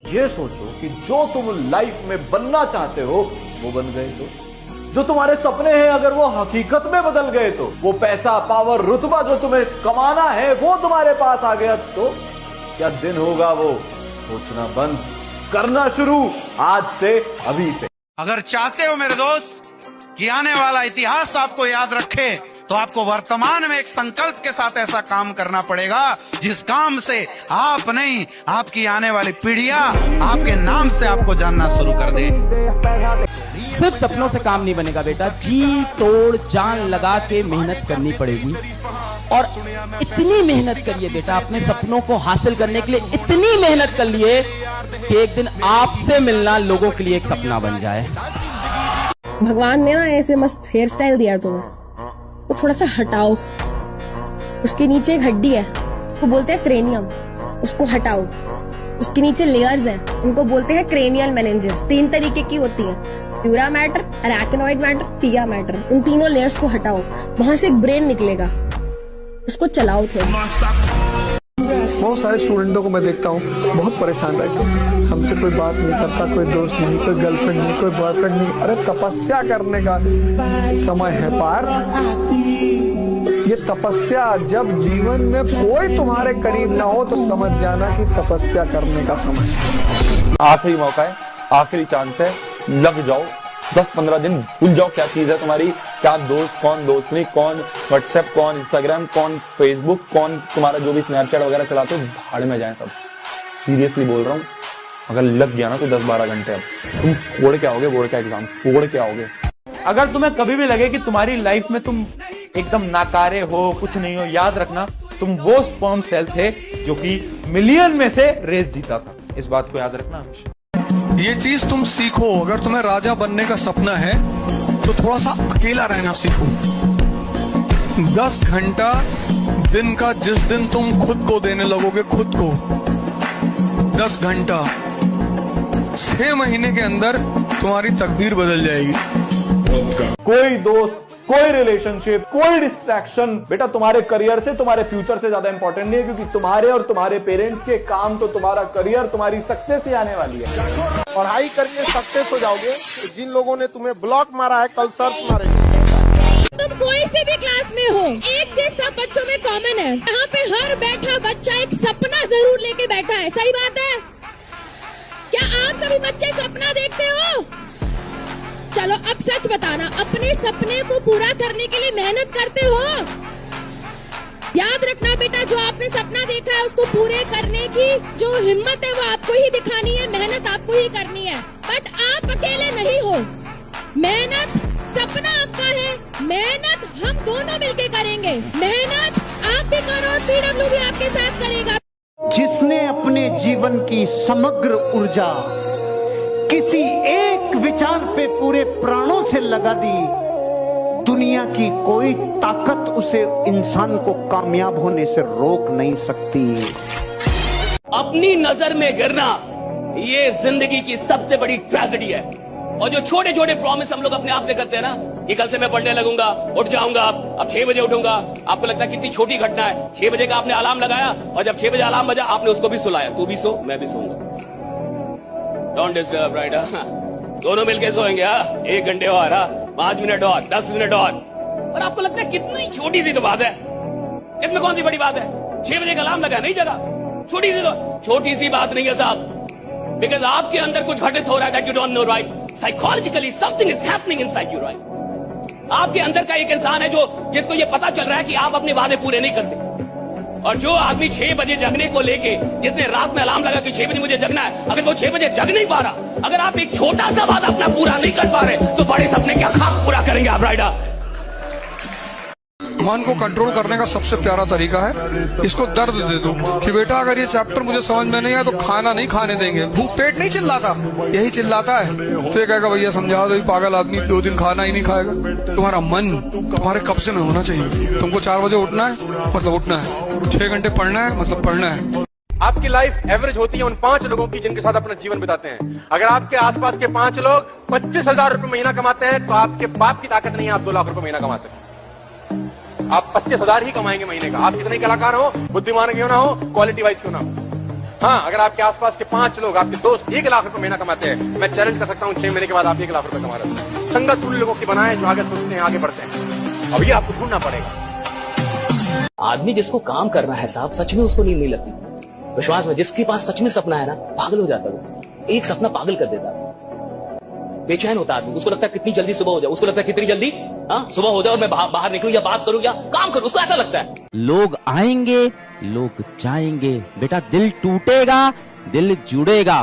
ये सोचो कि जो तुम लाइफ में बनना चाहते हो वो बन गए तो, जो तुम्हारे सपने हैं अगर वो हकीकत में बदल गए तो, वो पैसा पावर रुतबा जो तुम्हें कमाना है वो तुम्हारे पास आ गया तो क्या दिन होगा वो सोचना बंद करना शुरू आज से, अभी से। अगर चाहते हो मेरे दोस्त कि आने वाला इतिहास आपको याद रखे तो आपको वर्तमान में एक संकल्प के साथ ऐसा काम करना पड़ेगा जिस काम से आप नहीं आपकी आने वाली पीढ़ियां आपके नाम से आपको जानना शुरू कर दे। सिर्फ सपनों से काम नहीं बनेगा बेटा, जी तोड़ जान लगा के मेहनत करनी पड़ेगी। और इतनी मेहनत करिए बेटा, अपने सपनों को हासिल करने के लिए इतनी मेहनत कर लिए कि एक दिन आपसे मिलना लोगों के लिए एक सपना बन जाए। भगवान ने ना ऐसे मस्त हेयर स्टाइल दिया तुम्हें, तो थोड़ा सा हटाओ। उसके नीचे एक हड्डी है, उसको बोलते हैं क्रेनियम, उसको हटाओ। उसके नीचे लेयर्स हैं, उनको बोलते हैं क्रेनियल मेनिंजेस। 3 तरीके की होती है, प्यूरा मैटर, अरैकिनॉइड मैटर, पिया मैटर। उन तीनों लेयर्स को हटाओ, वहां से एक ब्रेन निकलेगा, उसको चलाओ थोड़ा। बहुत सारे स्टूडेंटों को मैं देखता हूँ बहुत परेशान रहते हैं, हमसे कोई बात नहीं करता, कोई दोस्त नहीं, कोई गर्लफ्रेंड नहीं, कोई बॉयफ्रेंड नहीं। अरे तपस्या करने का समय है पार्थ, ये तपस्या। जब जीवन में कोई तुम्हारे करीब ना हो तो समझ जाना कि तपस्या करने का समय। आखिरी मौका है, आखिरी चांस है, लग जाओ। 10-15 दिन भूल जाओ क्या चीज है तुम्हारी, क्या दोस्त, कौन दोस्त नहीं, कौन व्हाट्सएप, कौन इंस्टाग्राम, कौन फेसबुक, कौन तुम्हारा जो भी स्नैपचैट वगैरह चलाते हो, भाड़ में जाए सब। सीरियसली बोल रहा हूँ, अगर लग गया ना तो 10-12 घंटे अब तुम फोड़ के आओगे, बोर्ड का एग्जाम फोड़ के आओगे। अगर तुम्हें कभी भी लगे कि तुम्हारी लाइफ में तुम एकदम नाकारे हो, कुछ नहीं हो, याद रखना तुम वो स्पर्म सेल थे जो कि मिलियन में से रेस जीता था। इस बात को याद रखना हमेशा। ये चीज तुम सीखो, अगर तुम्हें राजा बनने का सपना है तो थोड़ा सा अकेला रहना सीखो। 10 घंटा दिन का जिस दिन तुम खुद को देने लगोगे, खुद को 10 घंटा, 6 महीने के अंदर तुम्हारी तकदीर बदल जाएगी। कोई दोस्त, कोई रिलेशनशिप, कोई डिस्ट्रैक्शन बेटा तुम्हारे करियर से, तुम्हारे फ्यूचर से ज्यादा इंपॉर्टेंट नहीं है, क्योंकि तुम्हारे और तुम्हारे पेरेंट्स के काम तो तुम्हारा करियर, तुम्हारी सक्सेस ही आने वाली है। पढ़ाई करके सक्सेस हो जाओगे, तो जिन लोगों ने तुम्हें ब्लॉक मारा है कल सर्च मारेंगे। तुम कोई से भी क्लास में हो, एक चीज सब बच्चों में कॉमन है, यहाँ पे हर बैठा बच्चा एक सपना जरूर लेके बैठा है। सही बात है? क्या आप सभी बच्चे सपना देखते हो? चलो अब सच बताना, अपने सपने को पूरा करने के लिए मेहनत करते हो? याद रखना बेटा, जो आपने सपना देखा है उसको पूरे करने की जो हिम्मत है वो आपको ही दिखानी है, मेहनत आपको ही करनी है। बट आप अकेले नहीं हो, मेहनत सपना आपका है, मेहनत हम दोनों मिलके करेंगे। मेहनत आप भी करो और पीडब्ल्यू भी आपके साथ करेगा। जिसने अपने जीवन की समग्र ऊर्जा किसी एक विचार पे पूरे प्राणों से लगा दी, दुनिया की कोई ताकत उसे, इंसान को कामयाब होने से रोक नहीं सकती। अपनी नजर में गिरना ये जिंदगी की सबसे बड़ी ट्रेजेडी है। और जो छोटे छोटे प्रॉमिस हम लोग अपने आप से करते हैं ना, कि कल से मैं पढ़ने लगूंगा, उठ जाऊंगा, अब 6 बजे उठूंगा। आपको लगता है कितनी छोटी घटना है, 6 बजे का आपने अलार्म लगाया और जब 6 बजे अलार्म बजा आपने उसको भी सुलाया, तू भी सो मैं भी सोऊंगा। Don't disturb, right? दोनों मिलके सोएंगे। 1 घंटे और, 5 मिनट और, 10 मिनट और आपको लगता है कितनी छोटी सी तो बात है, इसमें कौन सी बड़ी बात है? 6 बजे का अलार्म लगा, नहीं जगा, छोटी सी बात नहीं है साहब, बिकॉज आपके अंदर कुछ घटित हो रहा है that you don't know, right? Psychologically something is happening inside you, right? आपके अंदर का एक इंसान है जो जिसको ये पता चल रहा है कि आप अपने वादे पूरे नहीं करते। और जो आदमी 6 बजे जगने को लेके, जिसने रात में अलार्म लगा कि 6 बजे मुझे जगना है, अगर वो 6 बजे जग नहीं पा रहा, अगर आप एक छोटा सा वादा अपना पूरा नहीं कर पा रहे, तो बड़े सपने क्या खाक पूरा करेंगे आप, राइडर? मन को कंट्रोल करने का सबसे प्यारा तरीका है इसको दर्द दे दो कि बेटा अगर ये चैप्टर मुझे समझ में नहीं आया तो खाना नहीं खाने देंगे। भूख पेट नहीं चिल्लाता, यही चिल्लाता है। तो ये कहेगा भैया समझा दो, पागल आदमी 2 दिन खाना ही नहीं खाएगा। तुम्हारा मन तुम्हारे कब्जे में होना चाहिए। तुमको 4 बजे उठना है मतलब उठना है, 6 घंटे पढ़ना है मतलब पढ़ना है। आपकी लाइफ एवरेज होती है उन 5 लोगों की जिनके साथ अपना जीवन बिताते हैं। अगर आपके आसपास के 5 लोग 25,000 रुपए महीना कमाते हैं तो आपके बाप की ताकत नहीं है आप 2 लाख रुपए महीना कमा सकते। आप 25,000 ही कमाएंगे महीने का। आप कितने कलाकार हो, बुद्धिमान क्यों ना हो, क्वालिटी वाइज क्यों ना हो। हाँ, अगर आपके आसपास के 5 लोग, आपके दोस्त 1 लाख रुपए महीना कमाते हैं, मैं चैलेंज कर सकता हूँ 6 महीने के बाद आप 1 लाख रुपए कमा रहे हो। संगत उन लोगों की बनाए जो आगे सोचते हैं, आगे बढ़ते हैं। अब ये आपको ढूंढना पड़ेगा। आदमी जिसको काम करना है साहब, सच में उसको नींद नहीं लगती। विश्वास में, जिसके पास सच में सपना है ना, पागल हो जाता है। एक सपना पागल कर देता है, बेचैन होता आदमी। उसको लगता है कितनी जल्दी सुबह हो जाए, उसको लगता है कितनी जल्दी सुबह हो जाए और मैं बाहर निकलूं या बात करूं या काम करूं, उसको ऐसा लगता है। लोग आएंगे, लोग जाएंगे, बेटा दिल टूटेगा, दिल जुड़ेगा,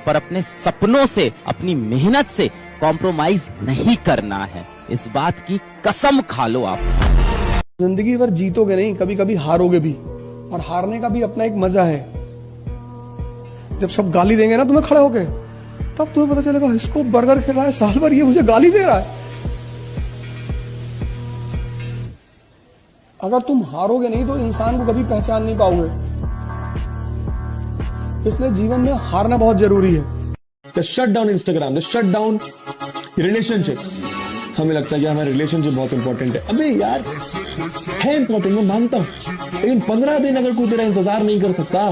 पर अपने सपनों से, अपनी मेहनत से कॉम्प्रोमाइज नहीं करना है। इस बात की कसम खा लो आप। जिंदगी भर जीतोगे नहीं, कभी कभी हारोगे भी, और हारने का भी अपना एक मजा है। जब सब गाली देंगे ना तुम्हें खड़े होके, तब तुम्हें पता चलेगा इसको बर्गर खिला है साल भर, ये मुझे गाली दे रहा है। अगर तुम हारोगे नहीं तो इंसान को कभी पहचान नहीं पाओगे। इसलिए जीवन में हारना बहुत जरूरी है। Shut down Instagram, shut down relationships. हमें लगता है कि हमारा रिलेशनशिप बहुत इंपॉर्टेंट है। अबे यार है इंपॉर्टेंट, मैं मानता हूं, लेकिन 15 दिन अगर कोई तेरा इंतजार नहीं कर सकता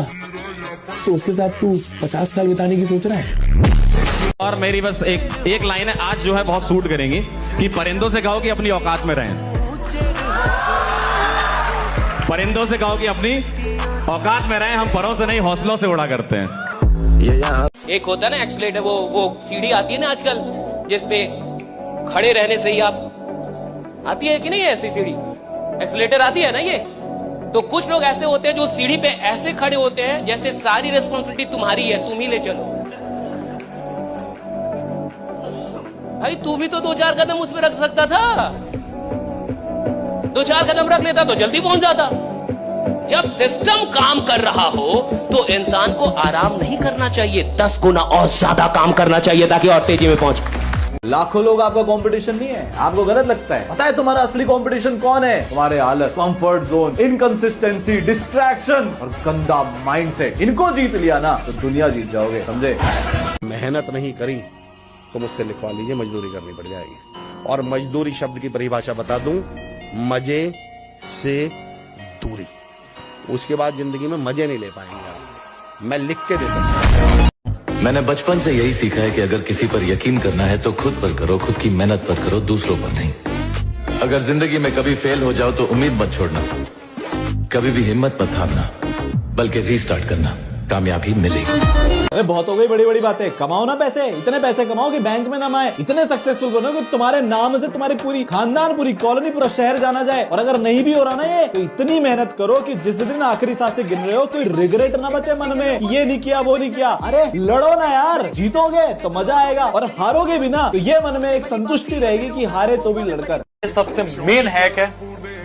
तो उसके साथ तू 50 साल बिताने की सोच रहा है। और मेरी बस एक लाइन है, आज जो है बहुत सूट करेंगी, कि परिंदों से कहो कि अपनी औकात में रहें। परिंदों से कहो कि अपनी औकात में रहें, हम परों से नहीं हौसलों से उड़ा करते हैं। एक होता है ना एक्सीलेटर, वो सीढ़ी आती है ना आजकल, जिसपे खड़े रहने से ही आप, आती है कि नहीं ऐसी सीढ़ी, एक्सीलेटर आती है ना ये। तो कुछ लोग ऐसे होते हैं जो सीढ़ी पे ऐसे खड़े होते हैं जैसे सारी रिस्पॉन्सिबिलिटी तुम्हारी है, तुम ही ले चलो। भाई तू भी तो 2-4 कदम उसमें रख सकता था, 2-4 कदम रख लेता तो जल्दी पहुंच जाता। जब सिस्टम काम कर रहा हो तो इंसान को आराम नहीं करना चाहिए, 10 गुना और ज्यादा काम करना चाहिए ताकि और तेजी में पहुंचे। लाखों लोग आपका कंपटीशन नहीं है, आपको गलत लगता है। पता है तुम्हारा असली कंपटीशन कौन है? तुम्हारे आलस, कंफर्ट जोन, इनकंसिस्टेंसी, डिस्ट्रैक्शन और गंदा माइंडसेट। इनको जीत लिया ना तो दुनिया जीत जाओगे, समझे? मेहनत नहीं करी तो मुझसे लिखवा लीजिए, मजदूरी करनी पड़ जाएगी। और मजदूरी शब्द की परिभाषा बता दूं, मजे से दूरी। उसके बाद जिंदगी में मजे नहीं ले पाएंगे आप, मैं लिख के दे सकता हूं। मैंने बचपन से यही सीखा है कि अगर किसी पर यकीन करना है तो खुद पर करो, खुद की मेहनत पर करो, दूसरों पर नहीं। अगर जिंदगी में कभी फेल हो जाओ तो उम्मीद मत छोड़ना, कभी भी हिम्मत मत हारना, बल्कि रीस्टार्ट करना, कामयाबी मिलेगी। अरे बहुत हो गई बड़ी बड़ी बातें, कमाओ ना पैसे, इतने पैसे कमाओ कि बैंक में नाम आए, इतने सक्सेसफुल बनो कि तुम्हारे नाम से तुम्हारी पूरी खानदान, पूरी कॉलोनी, पूरा शहर जाना जाए। और अगर नहीं भी हो रहा ना ये, तो इतनी मेहनत करो कि जिस दिन आखिरी सांसें गिन रहे हो कोई रिग्रेट ना बचे मन में, ये नहीं किया वो नहीं किया। अरे लड़ो ना यार, जीतोगे तो मजा आएगा, और हारोगे भी ना तो ये मन में एक संतुष्टि रहेगी कि हारे तो भी लड़कर। सबसे मेन हैक है,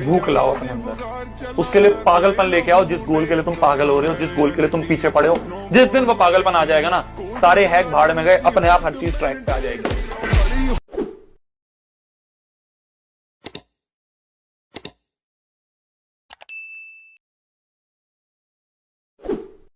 भूख लाओ अपने अंदर, उसके लिए पागलपन लेके आओ। जिस गोल के लिए तुम पागल हो रहे हो, जिस गोल के लिए तुम पीछे पड़े हो, जिस दिन वो पागलपन आ जाएगा ना, सारे हैक भाड़ में गए, अपने आप हर चीज ट्रैक पे आ जाएगी।